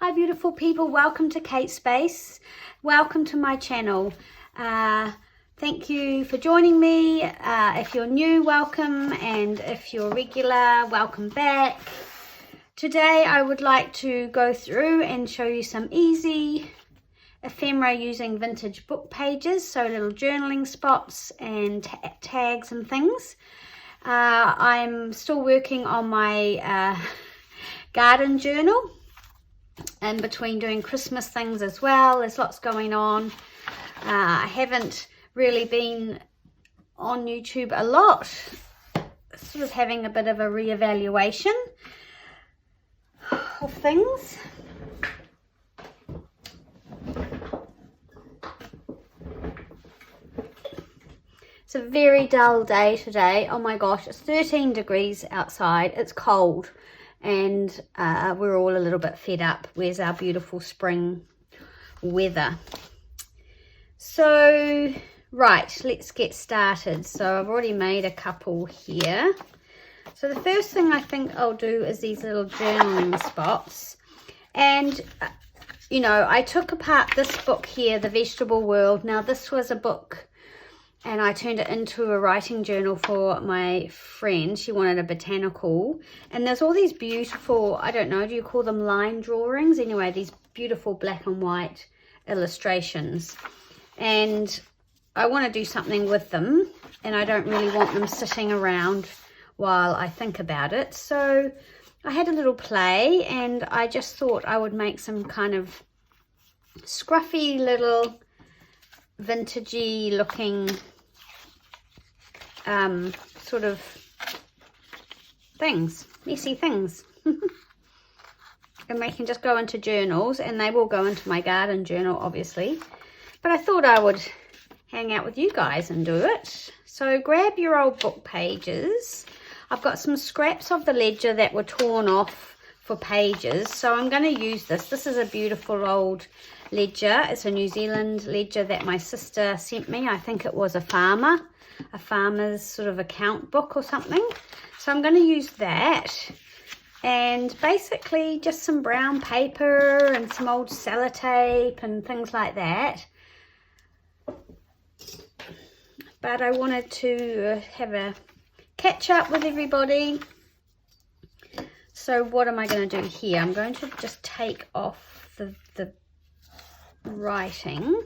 Hi beautiful people, welcome to Kate Space. Welcome to my channel. Thank you for joining me. If you're new, welcome, and if you're regular, welcome back. Today I would like to go through and show you some easy ephemera using vintage book pages, so little journaling spots and tags and things. I'm still working on my garden journal, in between doing Christmas things as well. There's lots going on. I haven't really been on YouTube a lot, sort of having a bit of a re-evaluation of things. It's a very dull day today. Oh my gosh, it's 13 degrees outside. It's cold. And we're all a little bit fed up. Where's our beautiful spring weather? So, right, let's get started. So I've already made a couple here. So the first thing I think I'll do is these little journaling spots. And, you know, I took apart this book here, The Vegetable World. Now this was a book, and I turned it into a writing journal for my friend. She wanted a botanical. And there's all these beautiful, I don't know, do you call them line drawings? Anyway, these beautiful black and white illustrations. And I want to do something with them. And I don't really want them sitting around while I think about it. So I had a little play, and I just thought I would make some kind of scruffy little vintagey looking sort of things, messy things. And they can just go into journals, and they will go into my garden journal obviously, but I thought I would hang out with you guys and do it. So grab your old book pages. I've got some scraps of the ledger that were torn off for pages, so I'm going to use this. This is a beautiful old ledger. It's a New Zealand ledger that my sister sent me. I think it was a farmer's sort of account book or something. So I'm going to use that, and basically just some brown paper and some old sellotape and things like that. But I wanted to have a catch up with everybody. So what am I going to do here? I'm going to just take off the writing.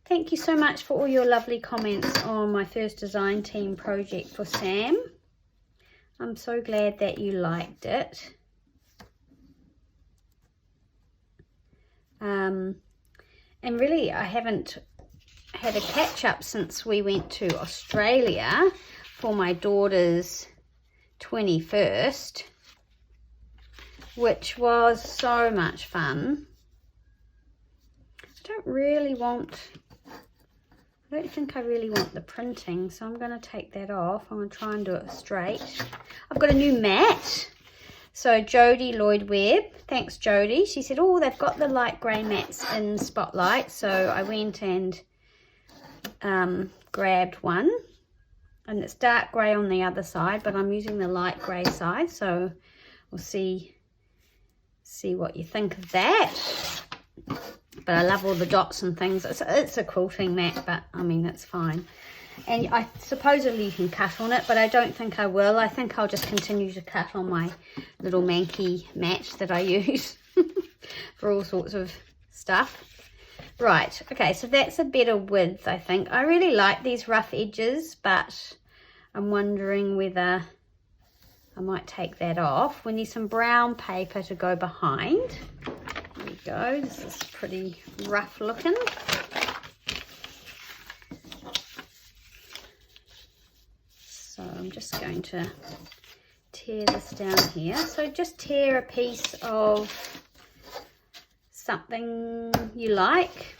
Thank you so much for all your lovely comments on my first design team project for Sam. I'm so glad that you liked it. And really, I haven't had a catch up since we went to Australia for my daughter's 21st, which was so much fun. I don't think I really want the printing, so I'm going to take that off. I'm going to try and do it straight. I've got a new mat. So Jodie Lloyd Webb, thanks Jodie. She said, oh, they've got the light grey mats in Spotlight. So I went and grabbed one. And it's dark grey on the other side, but I'm using the light grey side. So we'll see what you think of that. But I love all the dots and things. It's a quilting mat, but I mean, it's fine. And I supposedly you can cut on it, but I don't think I will. I think I'll just continue to cut on my little manky mat that I use for all sorts of stuff. Right, okay, so that's a better width, I think. I really like these rough edges, but I'm wondering whether I might take that off. We need some brown paper to go behind. There we go. This is pretty rough looking. So I'm just going to tear this down here. So just tear a piece of something you like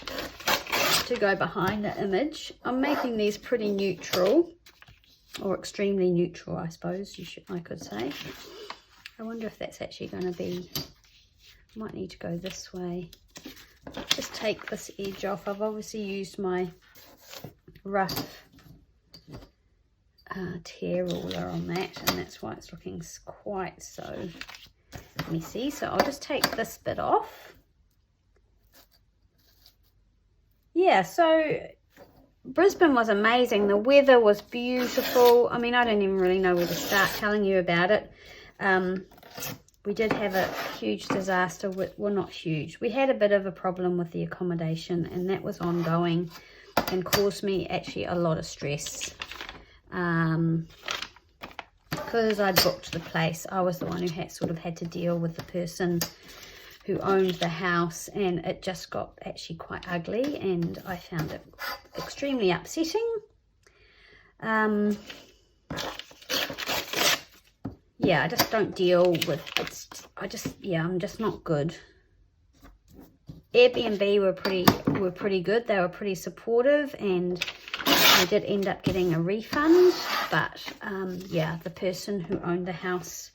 to go behind the image. I'm making these pretty neutral, or extremely neutral, I suppose I could say. I wonder if that's actually going to be, I might need to go this way. Just take this edge off. I've obviously used my rough tear ruler on that, and that's why it's looking quite so messy. So I'll just take this bit off. Yeah, so Brisbane was amazing. The weather was beautiful. I mean, I don't even really know where to start telling you about it. We did have a huge disaster with, well, not huge. We had a bit of a problem with the accommodation, and that was ongoing and caused me actually a lot of stress. Because I booked the place, I was the one who had to deal with the person who owned the house, and it just got actually quite ugly, and I found it extremely upsetting. Yeah, I just don't deal with it. I'm just not good. Airbnb were pretty good. They were pretty supportive, and I did end up getting a refund, but yeah, the person who owned the house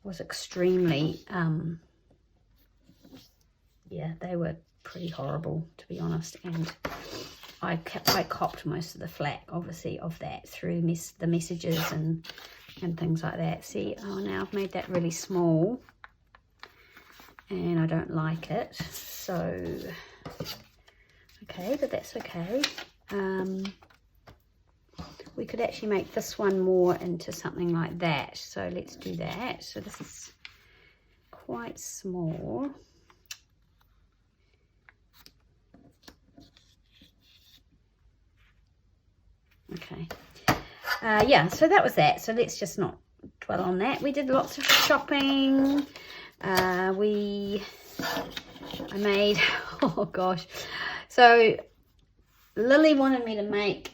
was extremely yeah, they were pretty horrible, to be honest, and I copped most of the flack, obviously, of that through the messages and things like that. See, oh, now I've made that really small, and I don't like it, so, okay, but that's okay. We could actually make this one more into something like that, so let's do that. So this is quite small. Okay, yeah, so that was that. So let's just not dwell on that. We did lots of shopping. I made, oh gosh, so Lily wanted me to make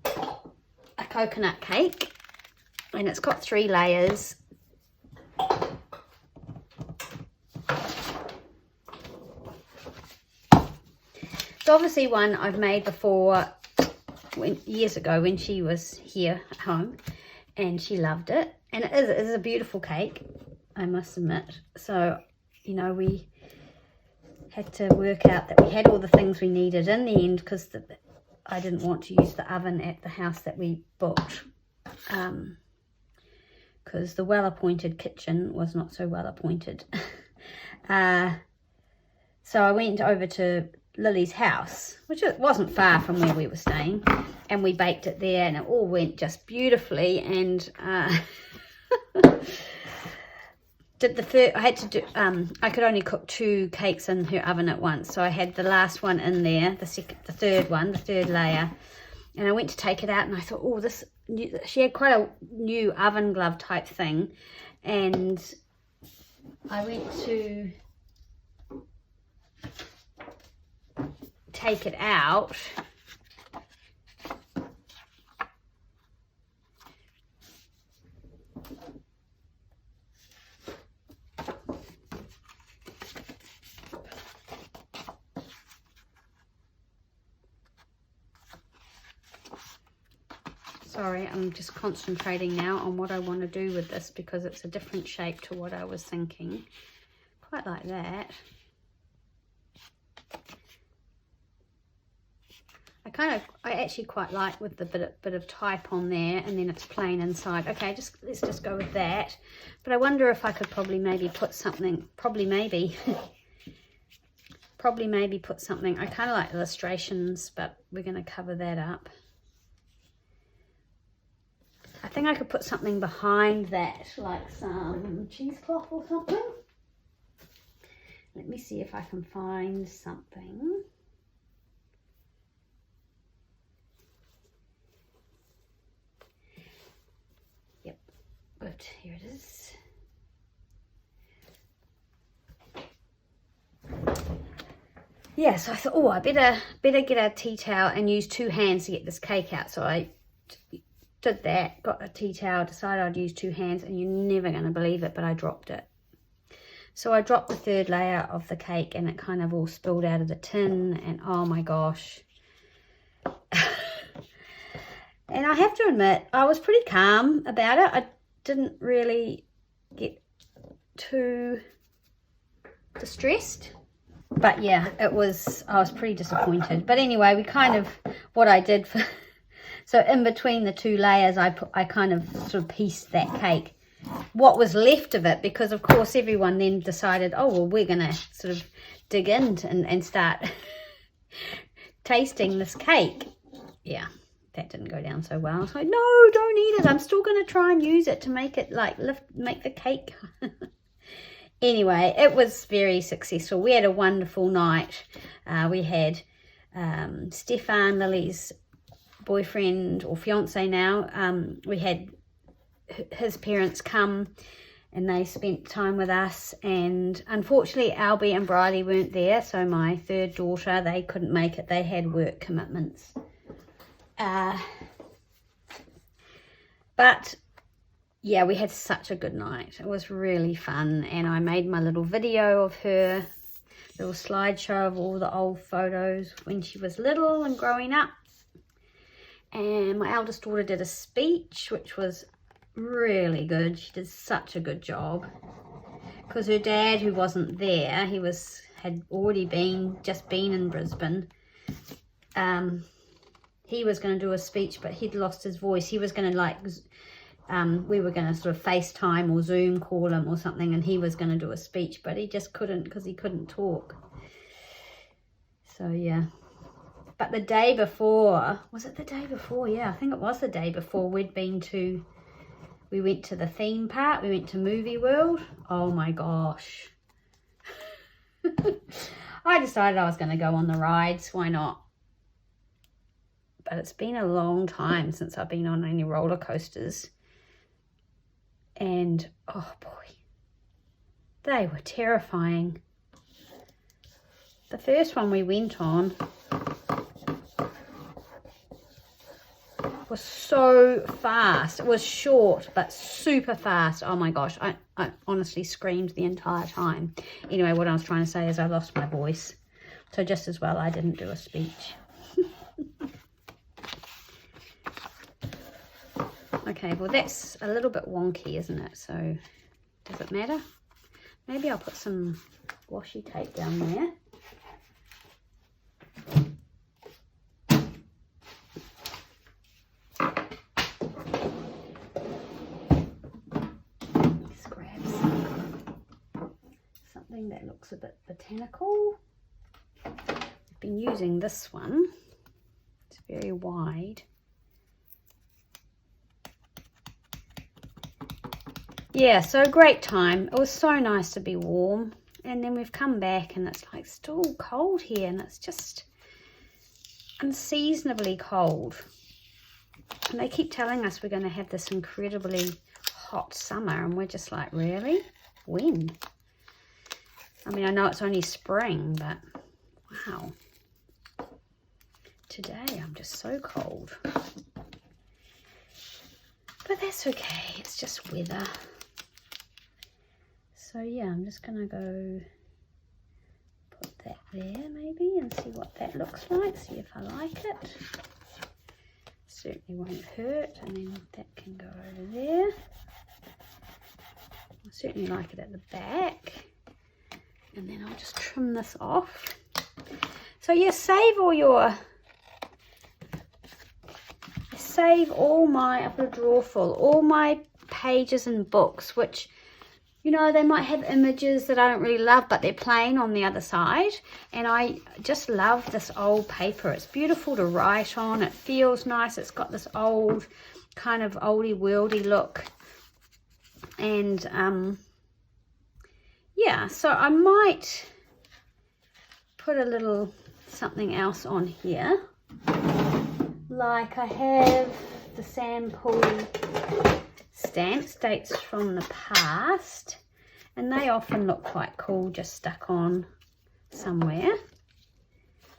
a coconut cake, and it's got 3 layers. It's obviously one I've made before, years ago when she was here at home, and she loved it, and it is a beautiful cake, I must admit. So, you know, we had to work out that we had all the things we needed in the end, because I didn't want to use the oven at the house that we booked, because the well-appointed kitchen was not so well-appointed. So I went over to Lily's house, which it wasn't far from where we were staying, and we baked it there, and it all went just beautifully. And I could only cook 2 cakes in her oven at once, so I had the last one in there, the third layer, and I went to take it out, and I thought, oh, she had quite a new oven glove type thing, and I went to take it out, sorry, I'm just concentrating now on what I want to do with this, because it's a different shape to what I was thinking. Quite like that. I actually quite like with the bit of type on there, and then it's plain inside. Okay, let's just go with that. But I wonder if I could probably maybe put something, probably maybe put something. I kind of like illustrations, but we're going to cover that up. I think I could put something behind that, like some cheesecloth or something. Let me see if I can find something. Good, here it is. Yeah, so I thought, oh, I better get a tea towel and use 2 hands to get this cake out. So I did that, got a tea towel, decided I'd use 2 hands, and you're never going to believe it, but I dropped it. So I dropped the 3rd layer of the cake, and it kind of all spilled out of the tin, and oh my gosh. And I have to admit, I was pretty calm about it. I didn't really get too distressed, but yeah, I was pretty disappointed. But anyway, we kind of, what I did for, So in between the two layers, I kind of sort of pieced that cake, what was left of it, because of course everyone then decided, oh well, we're gonna sort of dig in and start tasting this cake. Yeah, that didn't go down so well. I was like, no, don't eat it. I'm still gonna try and use it to make it like make the cake. Anyway, it was very successful. We had a wonderful night. We had Stefan, Lily's boyfriend or fiance now. We had his parents come and they spent time with us, and unfortunately Albie and Bridie weren't there, so my third daughter, they couldn't make it. They had work commitments. But yeah, we had such a good night. It was really fun, and I made my little video of her, little slideshow of all the old photos when she was little and growing up. And my eldest daughter did a speech, which was really good. She did such a good job, because her dad, who wasn't there, had already just been in Brisbane. He was going to do a speech, but he'd lost his voice. He was going to we were going to sort of FaceTime or Zoom call him or something, and he was going to do a speech, but he just couldn't because he couldn't talk. So yeah. But the day before, was it the day before? Yeah, I think it was the day before. We went to the theme park. We went to Movie World. Oh my gosh. I decided I was going to go on the rides. Why not? But it's been a long time since I've been on any roller coasters. And, oh boy, they were terrifying. The first one we went on was so fast. It was short, but super fast. Oh my gosh, I honestly screamed the entire time. Anyway, what I was trying to say is I lost my voice. So just as well I didn't do a speech. Okay, well that's a little bit wonky, isn't it? So does it matter? Maybe I'll put some washi tape down there. Let's grab something that looks a bit botanical. I've been using this one. It's very wide. Yeah, so great time. It was so nice to be warm, and then we've come back and it's like still cold here, and it's just unseasonably cold. And they keep telling us we're going to have this incredibly hot summer, and we're just like, really? When? I mean, I know it's only spring, but wow. Today I'm just so cold. But that's okay, it's just weather. So yeah, I'm just gonna go put that there maybe and see what that looks like, see if I like it. Certainly won't hurt, and then that can go over there. I certainly like it at the back. And then I'll just trim this off. So yeah, save all my, I've got a drawer full, all my pages and books, which, you know, they might have images that I don't really love, but they're plain on the other side. And I just love this old paper. It's beautiful to write on. It feels nice. It's got this old kind of oldie worldy look. And yeah, so I might put a little something else on here. Like I have the sample stamps, dates from the past, and they often look quite cool just stuck on somewhere.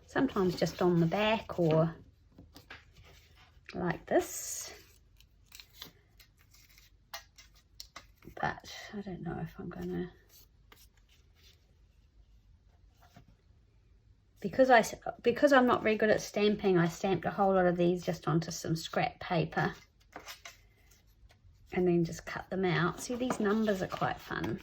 Sometimes just on the back or like this. But I don't know if I'm gonna, because I'm not very good at stamping, I stamped a whole lot of these just onto some scrap paper and then just cut them out. See, these numbers are quite fun.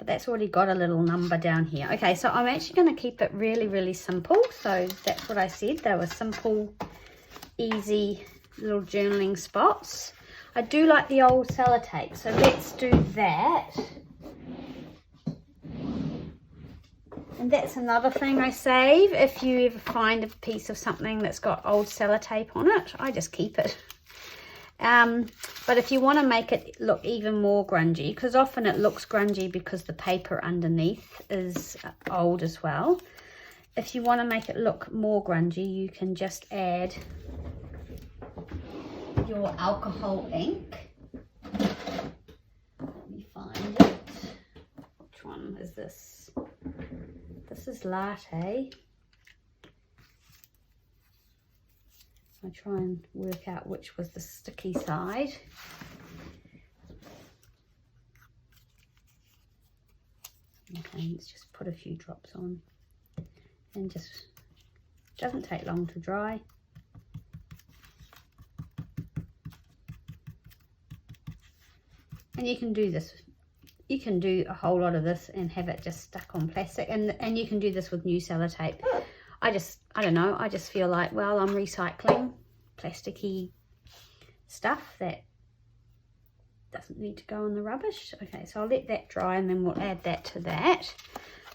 but that's already got a little number down here. Okay, so I'm actually going to keep it really, really simple. So that's what I said. They were simple, easy little journaling spots. I do like the old sellotape, so let's do that. And that's another thing I save. If you ever find a piece of something that's got old sellotape on it, I just keep it. But if you want to make it look even more grungy, because often it looks grungy because the paper underneath is old as well. If you want to make it look more grungy, you can just add your alcohol ink. Let me find it. Which one is this? This is latte. I try and work out which was the sticky side. Okay, let's just put a few drops on, and just doesn't take long to dry. And you can do this, you can do a whole lot of this and have it just stuck on plastic, and you can do this with new sellotape. I don't know, I just feel like, well, I'm recycling plasticky stuff that doesn't need to go in the rubbish. Okay, so I'll let that dry and then we'll add that to that.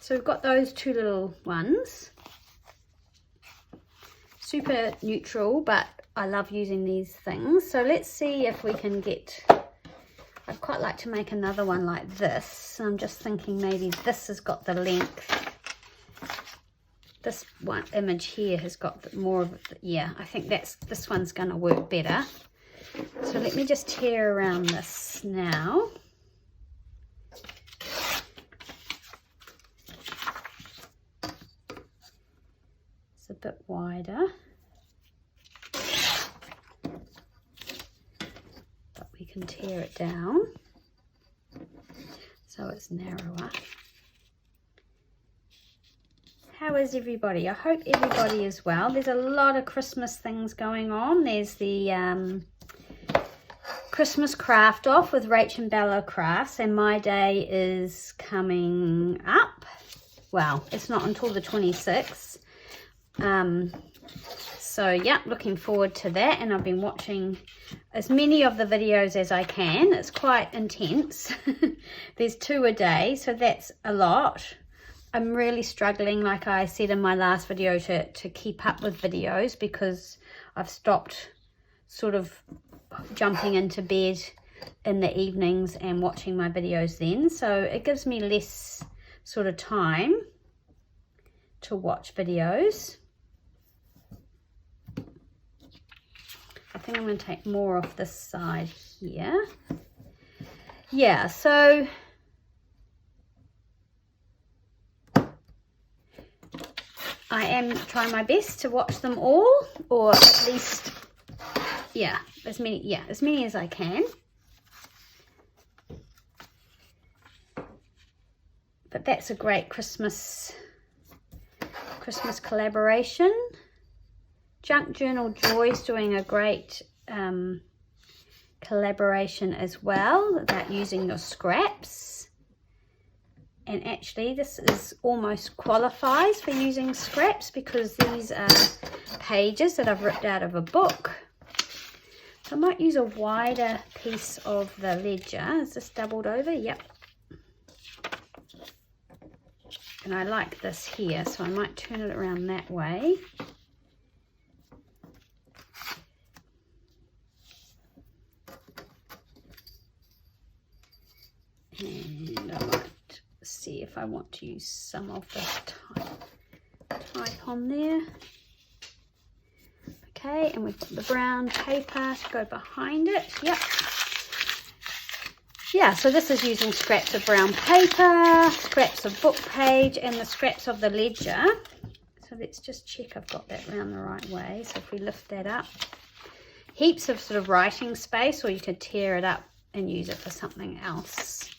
So we've got those two little ones. Super neutral, but I love using these things. So let's see if we can get, I'd quite like to make another one like this. I'm just thinking maybe this has got the length. This one image here has got more of it. Yeah, I think this one's going to work better. So let me just tear around this now. It's a bit wider, but we can tear it down so it's narrower. How is everybody? I hope everybody is well. There's a lot of Christmas things going on. There's the Christmas craft off with Rach and Bella Crafts, and my day is coming up. Well, it's not until the 26th. So yeah, looking forward to that, and I've been watching as many of the videos as I can. It's quite intense. There's 2 a day, so that's a lot. I'm really struggling, like I said in my last video, to keep up with videos, because I've stopped sort of jumping into bed in the evenings and watching my videos then. So it gives me less sort of time to watch videos. I think I'm going to take more off this side here. Yeah, so I am trying my best to watch them all, or at least, yeah, as many as I can. But that's a great Christmas collaboration. Junk Journal Joy's doing a great collaboration as well about using your scraps. And actually this is almost qualifies for using scraps, because these are pages that I've ripped out of a book. So I might use a wider piece of the ledger. Is this doubled over? Yep. And I like this here, so I might turn it around that way. And I might see if I want to use some of the type on there. Okay, and we've got the brown paper to go behind it. Yep. Yeah, so this is using scraps of brown paper, scraps of book page, and the scraps of the ledger. So let's just check I've got that round the right way. So if we lift that up, heaps of sort of writing space, or you could tear it up and use it for something else.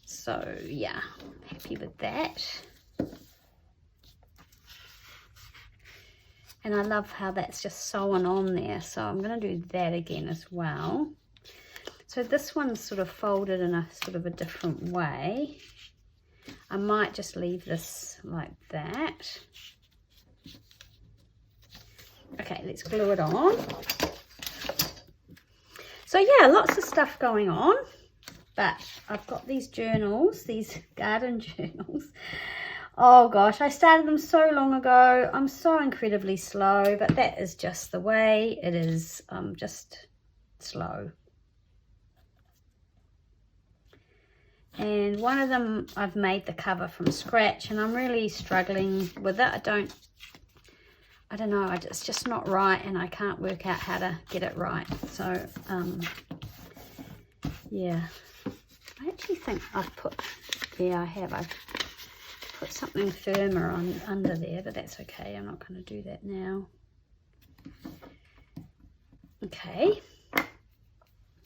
So yeah, I'm happy with that. And I love how that's just sewn on there. So I'm going to do that again as well. So this one's sort of folded in a sort of a different way. I might just leave this like that. Okay, let's glue it on. So yeah, lots of stuff going on, but I've got these journals, these garden journals. Oh gosh, I started them so long ago. I'm so incredibly slow, but that is just the way it is. I'm just slow. And one of them, I've made the cover from scratch, and I'm really struggling with it. I don't know, it's just not right, and I can't work out how to get it right. So, yeah. I actually think I've put, yeah, I have. I've put something firmer on under there, but that's okay. I'm not going to do that now. Okay.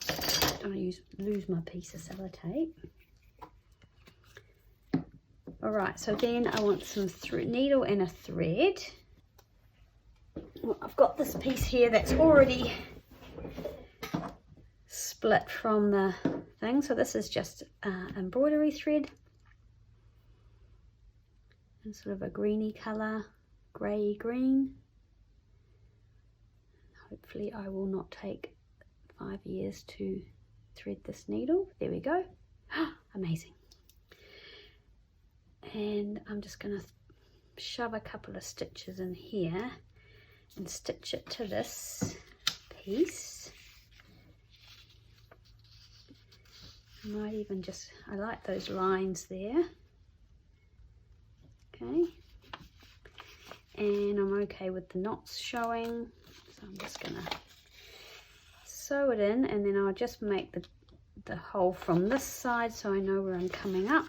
Don't want to lose my piece of sellotape. All right, so then I want some needle and a thread. Well, I've got this piece here that's already split from the thing, so this is just embroidery thread and sort of a greeny color, grey green. Hopefully I will not take 5 years to thread this needle. There we go. Amazing. And I'm just going to shove a couple of stitches in here and stitch it to this piece. I might even just, I like those lines there. Okay. And I'm okay with the knots showing. So I'm just going to sew it in, and then I'll just make the hole from this side so I know where I'm coming up.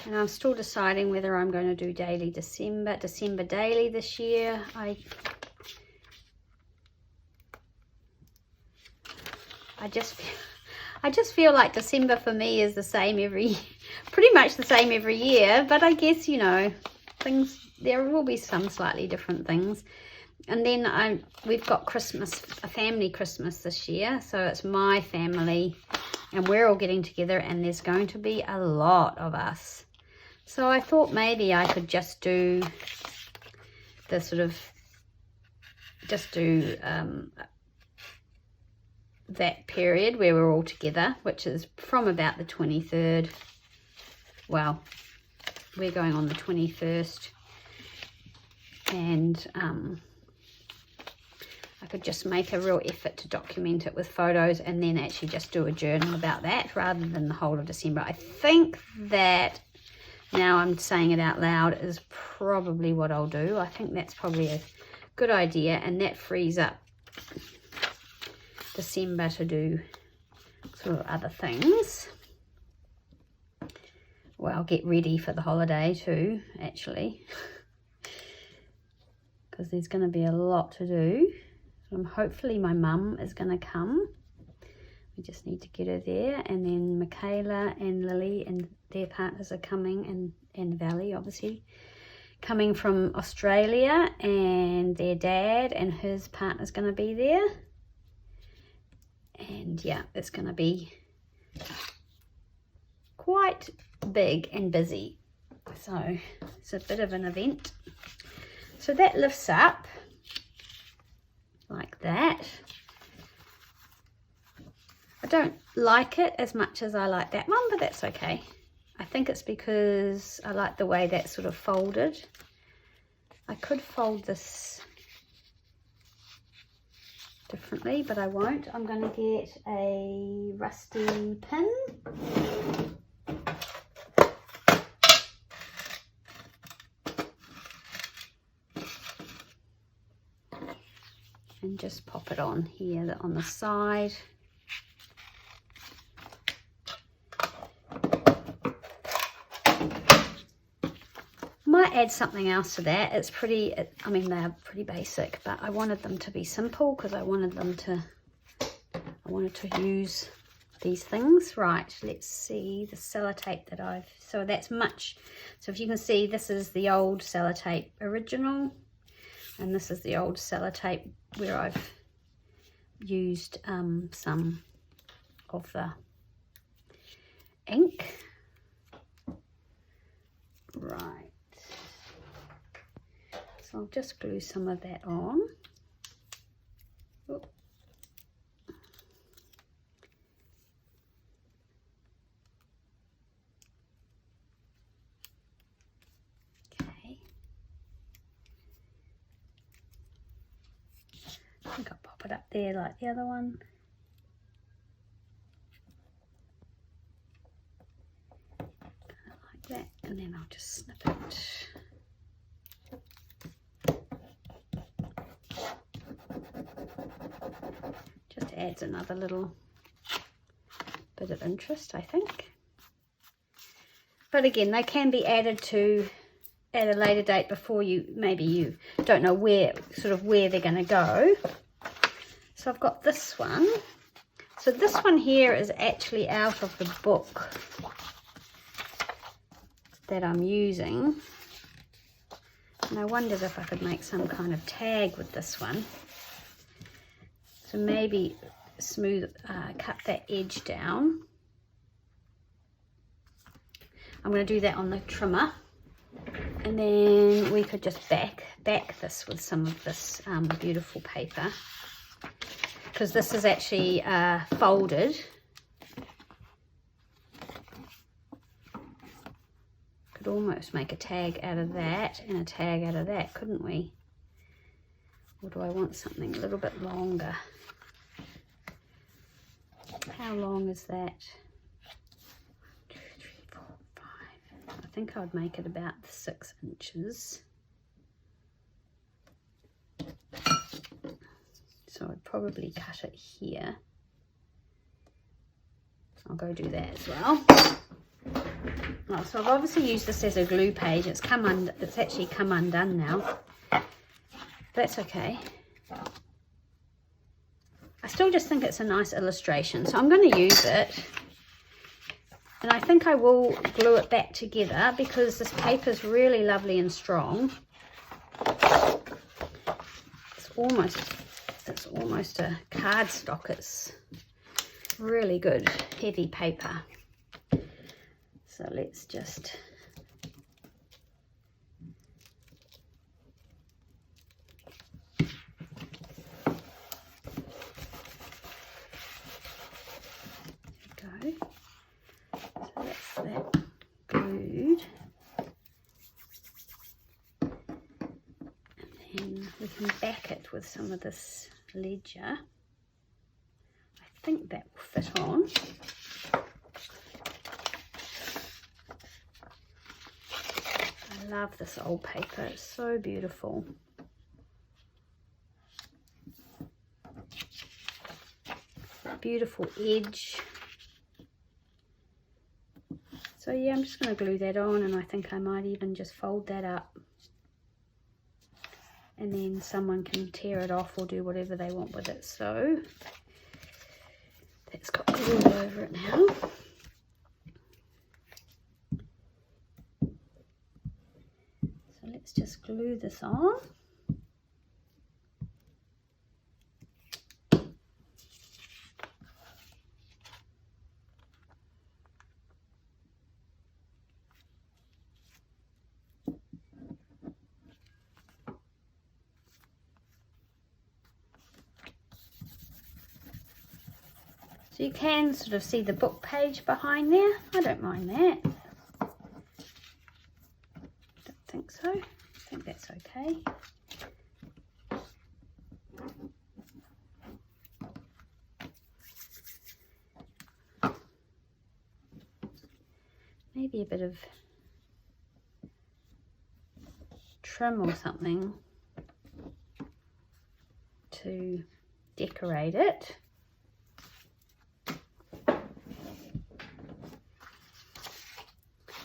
And I'm still deciding whether I'm going to do daily December daily this year. I just feel like December for me is the same pretty much the same every year, but I guess, you know, there will be some slightly different things. And then we've got Christmas, a family Christmas this year, so it's my family and we're all getting together, and there's going to be a lot of us. So I thought maybe I could just do the sort of, that period where we're all together, which is from about the 23rd. Well, we're going on the 21st, and I could just make a real effort to document it with photos and then actually just do a journal about that rather than the whole of December. I think that, now I'm saying it out loud, is probably what I'll do. I think that's probably a good idea, and that frees up December to do sort of other things. Well, get ready for the holiday too, actually, because there's going to be a lot to do. Hopefully my mum is going to come. We just need to get her there, and then Michaela and Lily and their partners are coming, and Valley obviously coming from Australia, and their dad and his partner's going to be there. And yeah, it's going to be quite big and busy, so it's a bit of an event. So that lifts up like that. I don't like it as much as I like that one, but that's okay. I think it's because I like the way that's sort of folded. I could fold this differently, but I won't. I'm going to get a rusty pin. And just pop it on here on the side. Might add something else to that. It's pretty, I mean, they're pretty basic, but I wanted them to be simple because I wanted to use these things. Right, let's see the sellotape that so that's much, so if you can see, this is the old sellotape original, and this is the old sellotape where I've used some of the ink. Right, so I'll just glue some of that on. Oop. I think I'll pop it up there like the other one. Like that, and then I'll just snip it. Just adds another little bit of interest, I think. But again, they can be added to at a later date before maybe you don't know where they're going to go. So I've got this one. So this one here is actually out of the book that I'm using. And I wondered if I could make some kind of tag with this one. So maybe cut that edge down. I'm going to do that on the trimmer. And then we could just back this with some of this beautiful paper, because this is actually folded. Could almost make a tag out of that and a tag out of that, couldn't we? Or do I want something a little bit longer? How long is that? 1, 2, 3, 4, 5. I think I would make it about 6 inches. So I'd probably cut it here. I'll go do that as well. Oh, so I've obviously used this as a glue page. It's actually come undone now. That's okay. I still just think it's a nice illustration, so I'm going to use it. And I think I will glue it back together because this paper is really lovely and strong. It's almost a cardstock. It's really good, heavy paper. So let's just go. So that's that glued. And then we can back it with some of this ledger. I think that will fit on. I love this old paper, it's so beautiful. Beautiful edge. So yeah, I'm just going to glue that on, and I think I might even just fold that up. And then someone can tear it off or do whatever they want with it. So that's got glue all over it now. So let's just glue this on. So you can sort of see the book page behind there. I don't mind that. Don't think so. I think that's okay. Maybe a bit of trim or something to decorate it.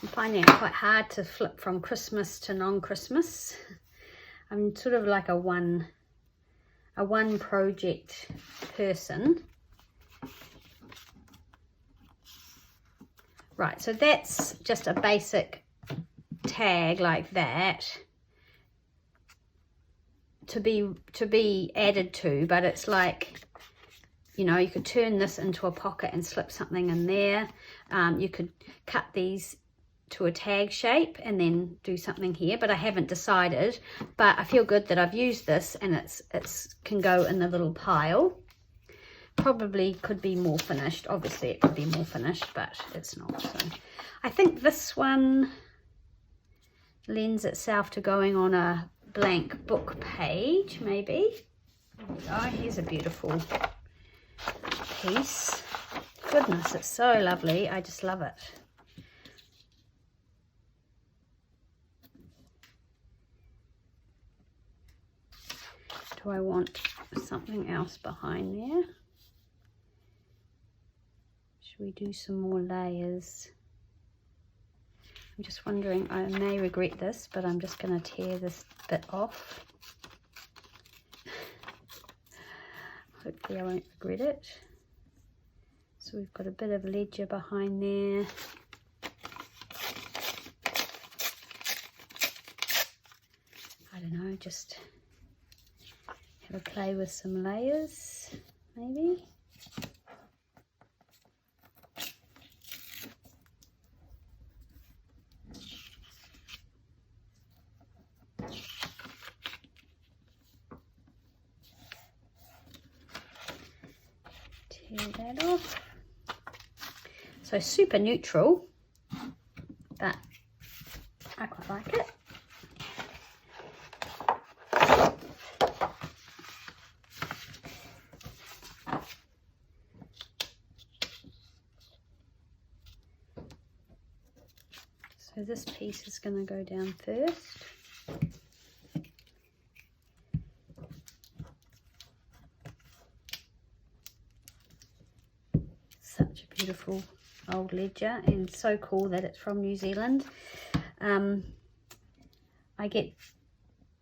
I'm finding it quite hard to flip from Christmas to non-Christmas. I'm sort of like a one project person. Right, so that's just a basic tag like that to be added to, but it's like, you know, you could turn this into a pocket and slip something in there. You could cut these to a tag shape and then do something here, but I haven't decided. But I feel good that I've used this, and it's can go in the little pile. Probably could be more finished. Obviously it could be more finished, but it's not. So I think this one lends itself to going on a blank book page, maybe. There we go. Here's a beautiful piece. Goodness, it's so lovely. I just love it. Do I want something else behind there? Should we do some more layers? I'm just wondering, I may regret this, but I'm just going to tear this bit off. Hopefully I won't regret it. So we've got a bit of ledger behind there. I don't know, just have a play with some layers, maybe. Tear that off. So super neutral, but I quite like it. So this piece is going to go down first. Such a beautiful old ledger, and so cool that it's from New Zealand.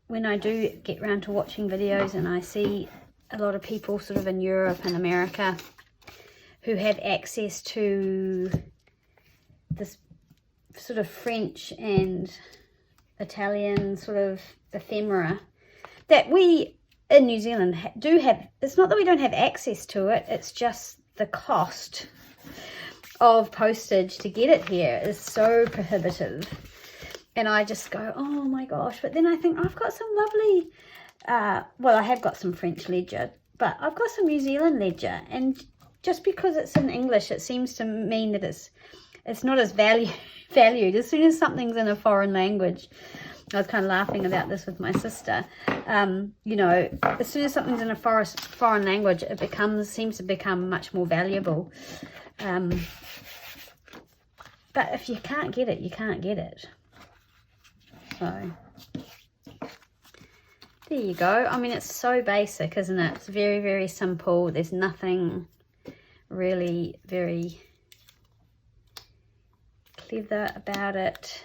When I do get around to watching videos and I see a lot of people sort of in Europe and America who have access to this sort of French and Italian sort of ephemera that we in New Zealand do have. It's not that we don't have access to it, it's just the cost of postage to get it here is so prohibitive. And I just go, oh my gosh. But then I think I've got some lovely, well, I have got some French ledger, but I've got some New Zealand ledger. And just because it's in English, it seems to mean that it's not as valued. As soon as something's in a foreign language, I was kind of laughing about this with my sister. You know, as soon as something's in a foreign language, it seems to become much more valuable. But if you can't get it, you can't get it. So there you go. I mean, it's so basic, isn't it? It's very, very simple. There's nothing really very clever about it.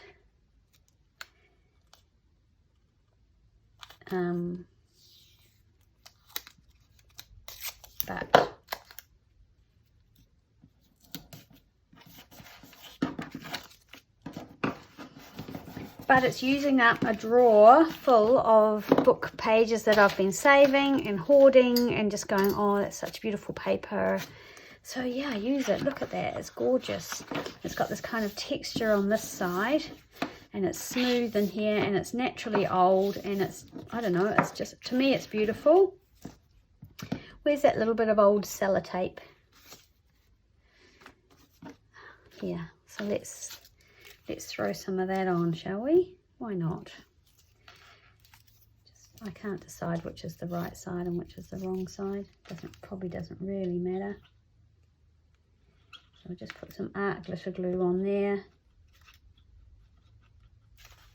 But it's using up a drawer full of book pages that I've been saving and hoarding and just going, oh, that's such beautiful paper. So yeah, use it. Look at that. It's gorgeous. It's got this kind of texture on this side, and it's smooth in here, and it's naturally old, and it's, I don't know, it's just, to me, it's beautiful. Where's that little bit of old sellotape? Here. So let's throw some of that on, shall we? Why not? I can't decide which is the right side and which is the wrong side. Probably doesn't really matter. So I'll just put some art glitter glue on there.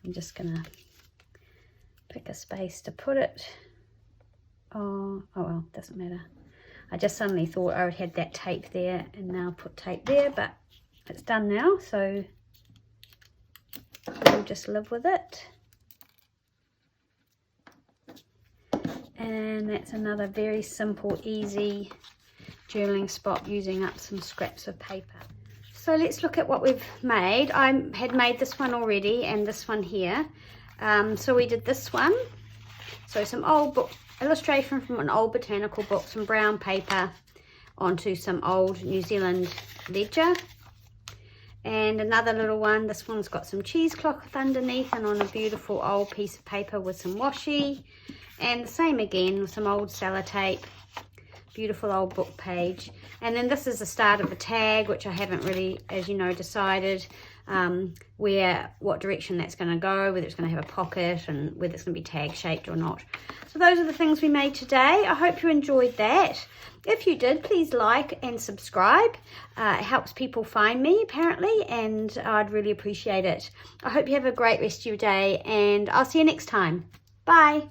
I'm just gonna pick a space to put it. Oh well, doesn't matter. I just suddenly thought I would have that tape there and now put tape there, but it's done now, so we'll just live with it. And that's another very simple, easy journaling spot using up some scraps of paper. So let's look at what we've made. I had made this one already and this one here. So we did this one. So some old book illustration from an old botanical book, some brown paper onto some old New Zealand ledger. And another little one, this one's got some cheesecloth underneath and on a beautiful old piece of paper with some washi. And the same again with some old sellotape. Beautiful old book page. And then this is the start of a tag, which I haven't really, as you know, decided what direction that's going to go, whether it's going to have a pocket and whether it's going to be tag shaped or not. So those are the things we made today. I hope you enjoyed that. If you did, please like and subscribe. It helps people find me apparently, and I'd really appreciate it. I hope you have a great rest of your day, and I'll see you next time. Bye.